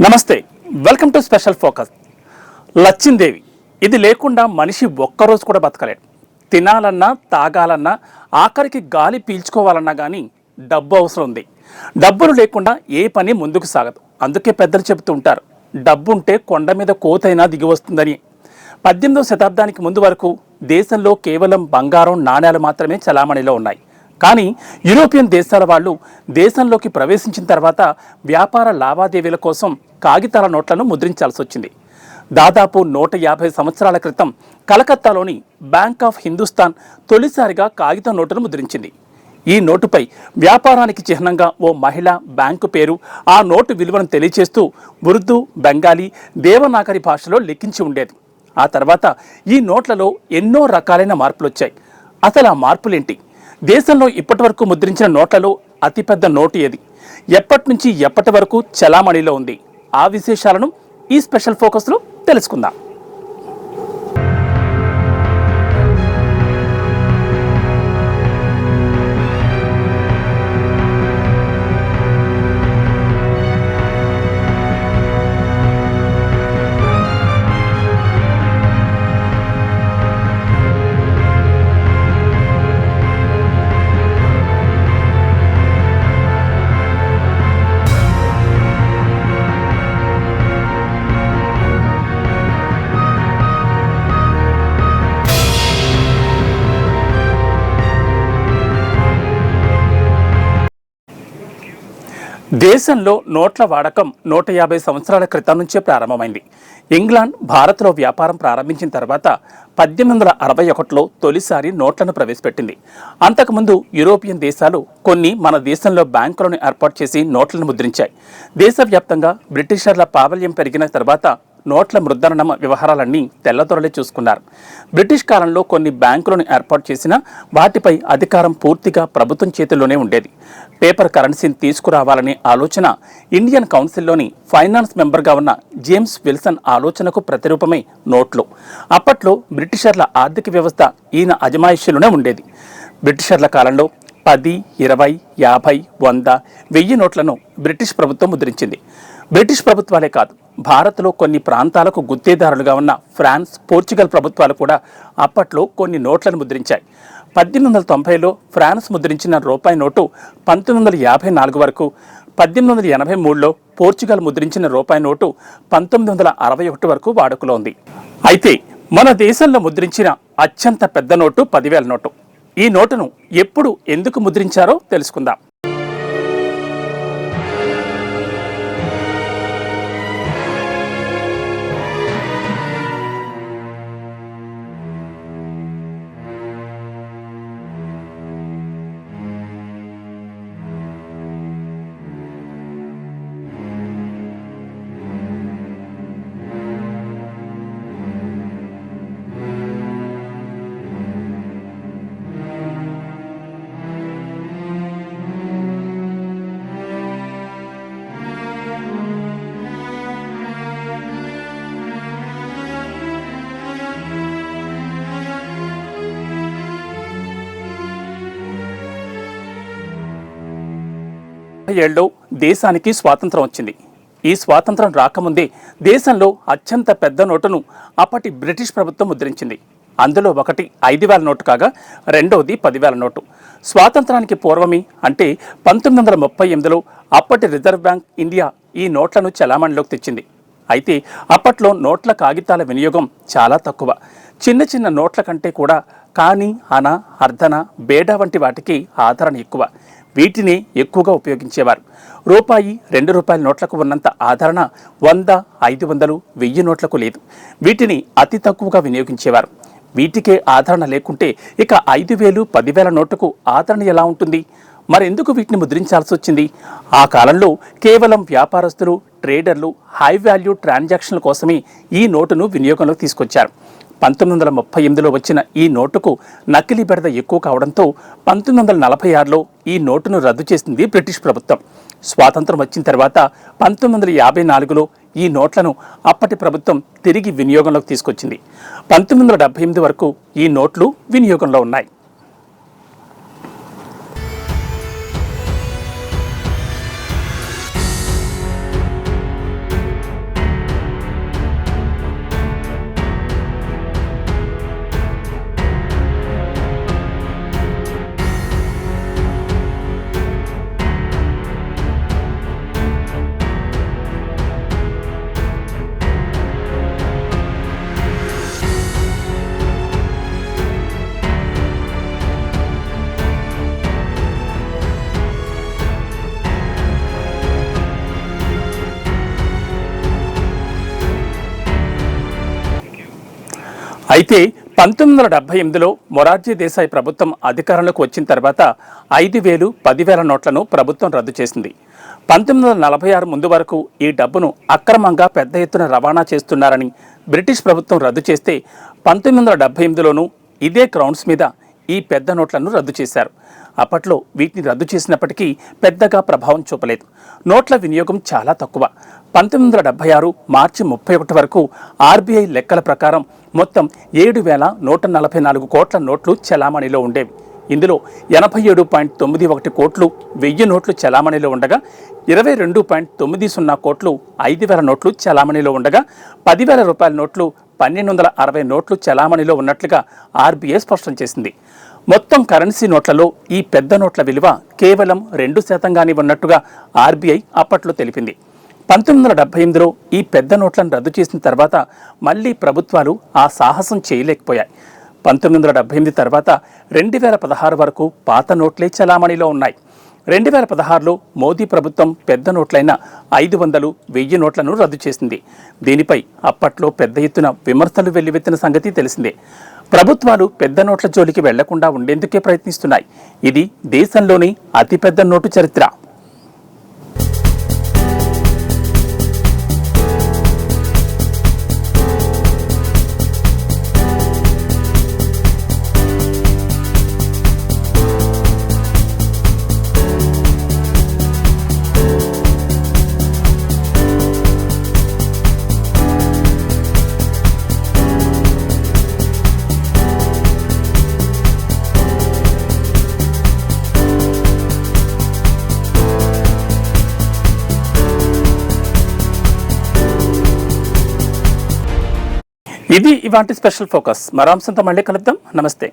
నమస్తే, welcome to special focus. లచ్చిందేవి ఇది లేకుండా మనిషి ఒక్కరోజు కూడా బతకలేడు. తినాలన్నా, తాగాలన్నా, ఆఖరికి గాలి పీల్చుకోవాలన్నా కానీ డబ్బు అవసరం ఉంది. డబ్బులు లేకుండా ఏ పని ముందుకు సాగదు. అందుకే పెద్దలు చెబుతూ ఉంటారు, డబ్బుంటే కొండ మీద కోతైనా దిగి వస్తుందని. 18వ శతాబ్దానికి ముందు వరకు దేశంలో కేవలం బంగారం, నాణ్యాలు మాత్రమే చలామణిలో ఉన్నాయి. కానీ యూరోపియన్ దేశాల వాళ్ళు దేశంలోకి ప్రవేశించిన తర్వాత వ్యాపార లావాదేవీల కోసం కాగితాల నోట్లను ముద్రించాల్సి వచ్చింది. దాదాపు 150 సంవత్సరాల క్రితం కలకత్తాలోని బ్యాంక్ ఆఫ్ హిందుస్థాన్ తొలిసారిగా కాగితం నోటును ముద్రించింది. ఈ నోటుపై వ్యాపారానికి చిహ్నంగా ఓ మహిళ బ్యాంకు పేరు, ఆ నోటు విలువను తెలియచేస్తూ ఉర్దూ, బెంగాలీ, దేవనాగరి భాషలో లిఖించి ఉండేది. ఆ తర్వాత ఈ నోట్లలో ఎన్నో రకాలైన మార్పులు వచ్చాయి. అసలు ఆ మార్పులేంటి? దేశంలో ఇప్పటి వరకు ముద్రించిన నోట్లలో అతిపెద్ద నోటు ఏది? ఎప్పటి నుంచి ఎప్పటి వరకు చలామణిలో ఉంది? ఆ విశేషాలను ఈ స్పెషల్ ఫోకస్లో తెలుసుకుందాం. దేశంలో నోట్ల వాడకం 150 సంవత్సరాల క్రితం నుంచే ప్రారంభమైంది. ఇంగ్లాండ్ భారత్లో వ్యాపారం ప్రారంభించిన తర్వాత 1861లో తొలిసారి నోట్లను ప్రవేశపెట్టింది. అంతకుముందు యూరోపియన్ దేశాలు కొన్ని మన దేశంలో బ్యాంకులను ఏర్పాటు చేసి నోట్లను ముద్రించాయి. దేశవ్యాప్తంగా బ్రిటిషర్ల ప్రాబల్యం పెరిగిన తర్వాత నోట్ల ముద్రణ వ్యవహారాలన్నీ తెల్లదొరలే చూసుకున్నారు. బ్రిటిష్ కాలంలో కొన్ని బ్యాంకులను ఏర్పాటు చేసినా వాటిపై అధికారం పూర్తిగా ప్రభుత్వం చేతుల్లోనే ఉండేది. పేపర్ కరెన్సీని తీసుకురావాలనే ఆలోచన ఇండియన్ కౌన్సిల్లోని ఫైనాన్స్ మెంబర్గా ఉన్న జేమ్స్ విల్సన్ ఆలోచనకు ప్రతిరూపమే నోట్లు. అప్పట్లో బ్రిటిషర్ల ఆర్థిక వ్యవస్థ ఈయన అజమాయిషీలోనే ఉండేది. బ్రిటిషర్ల కాలంలో 10, 20, 50, 100, 1000 నోట్లను బ్రిటిష్ ప్రభుత్వం ముద్రించింది. బ్రిటిష్ ప్రభుత్వాలే కాదు, భారత్లో కొన్ని ప్రాంతాలకు గుత్తేదారులుగా ఉన్న ఫ్రాన్స్, పోర్చుగల్ ప్రభుత్వాలు కూడా అప్పట్లో కొన్ని నోట్లను ముద్రించాయి. 1890లో ఫ్రాన్స్ ముద్రించిన రూపాయి నోటు 1954 వరకు, 1883లో పోర్చుగల్ ముద్రించిన రూపాయి నోటు 1961 వరకు వాడుకలో ఉంది. అయితే మన దేశంలో ముద్రించిన అత్యంత పెద్ద నోటు 10,000 నోటు. ఈ నోటును ఎప్పుడు, ఎందుకు ముద్రించారో తెలుసుకుందాం. ఏళ్ళలో దేశానికి స్వాతంత్రం వచ్చింది. ఈ స్వాతంత్రం రాకముందే దేశంలో అత్యంత పెద్ద నోటును అప్పటి బ్రిటిష్ ప్రభుత్వం ముద్రించింది. అందులో ఒకటి 5,000 నోటు కాగా రెండవది 10,000 నోటు. స్వాతంత్రానికి పూర్వమే అంటే 1938లో అప్పటి రిజర్వ్ బ్యాంక్ ఇండియా ఈ నోట్లను చలామణిలోకి తెచ్చింది. అయితే అప్పట్లో నోట్ల కాగితాల వినియోగం చాలా తక్కువ. చిన్న చిన్న నోట్ల కంటే కూడా కాని, అన, అర్ధన, బేడా వంటి వాటికి ఆదరణ ఎక్కువ. వీటిని ఎక్కువగా ఉపయోగించేవారు. రూపాయి, 2 రూపాయల నోట్లకు ఉన్నంత ఆదరణ 100, 500, 1000 నోట్లకు లేదు. వీటిని అతి తక్కువగా వినియోగించేవారు. వీటికే ఆదరణ లేకుంటే ఇక 5,000, 10,000 నోటుకు ఆదరణ ఎలా ఉంటుంది? మరెందుకు వీటిని ముద్రించాల్సి వచ్చింది? ఆ కాలంలో కేవలం వ్యాపారస్తులు, ట్రేడర్లు హై వాల్యూ ట్రాన్సాక్షన్ల కోసమే ఈ నోటును వినియోగంలోకి తీసుకొచ్చారు. 1938లో వచ్చిన ఈ నోటుకు నకిలీ బెడద ఎక్కువ కావడంతో 1946లో ఈ నోటును రద్దు చేసింది బ్రిటిష్ ప్రభుత్వం. స్వాతంత్రం వచ్చిన తర్వాత 1954లో ఈ నోట్లను అప్పటి ప్రభుత్వం తిరిగి వినియోగంలోకి తీసుకొచ్చింది. 1978 వరకు ఈ నోట్లు వినియోగంలో ఉన్నాయి. అయితే 1978లో మొరార్జీ దేశాయ్ ప్రభుత్వం అధికారంలోకి వచ్చిన తర్వాత 5,000, 10,000 నోట్లను ప్రభుత్వం రద్దు చేసింది. 1946 ముందు వరకు ఈ డబ్బును అక్రమంగా పెద్ద ఎత్తున రవాణా చేస్తున్నారని బ్రిటిష్ ప్రభుత్వం రద్దు చేస్తే 1978లోనూ ఇదే గ్రౌండ్స్ మీద ఈ పెద్ద నోట్లను రద్దు చేశారు. అప్పట్లో వీటిని రద్దు చేసినప్పటికీ పెద్దగా ప్రభావం చూపలేదు. నోట్ల వినియోగం చాలా తక్కువ. 1976 మార్చి 31 వరకు ఆర్బీఐ లెక్కల ప్రకారం మొత్తం 7,144 కోట్ల నోట్లు చెలామణిలో ఉండేవి. ఇందులో 87.91 కోట్లు 1000 నోట్లు చెలామణిలో ఉండగా 22.90 కోట్లు 5,000 నోట్లు చెలామణిలో ఉండగా 10,000 రూపాయల నోట్లు 1,260 నోట్లు చెలామణిలో ఉన్నట్లుగా ఆర్బీఐ స్పష్టం చేసింది. మొత్తం కరెన్సీ నోట్లలో ఈ పెద్ద నోట్ల విలువ కేవలం 2%గానే ఉన్నట్టుగా ఆర్బీఐ అప్పట్లో తెలిపింది. 1978లో ఈ పెద్ద నోట్లను రద్దు చేసిన తర్వాత మళ్లీ ప్రభుత్వాలు ఆ సాహసం చేయలేకపోయాయి. 1978 తర్వాత 2016 వరకు పాత నోట్లే చలామణిలో ఉన్నాయి. 2016లో మోదీ ప్రభుత్వం పెద్ద నోట్లైన 500, 1000 నోట్లను రద్దు చేసింది. దీనిపై అప్పట్లో పెద్ద ఎత్తున విమర్శలు వెల్లువెత్తిన సంగతి తెలిసిందే. ప్రభుత్వాలు పెద్ద నోట్ల జోలికి వెళ్లకుండా ఉండేందుకే ప్రయత్నిస్తున్నాయి. ఇది దేశంలోని అతిపెద్ద నోటు చరిత్ర. ఇది ఇవాంటి స్పెషల్ ఫోకస్. మరో అంశంతో మళ్ళీ కలుద్దాం. నమస్తే.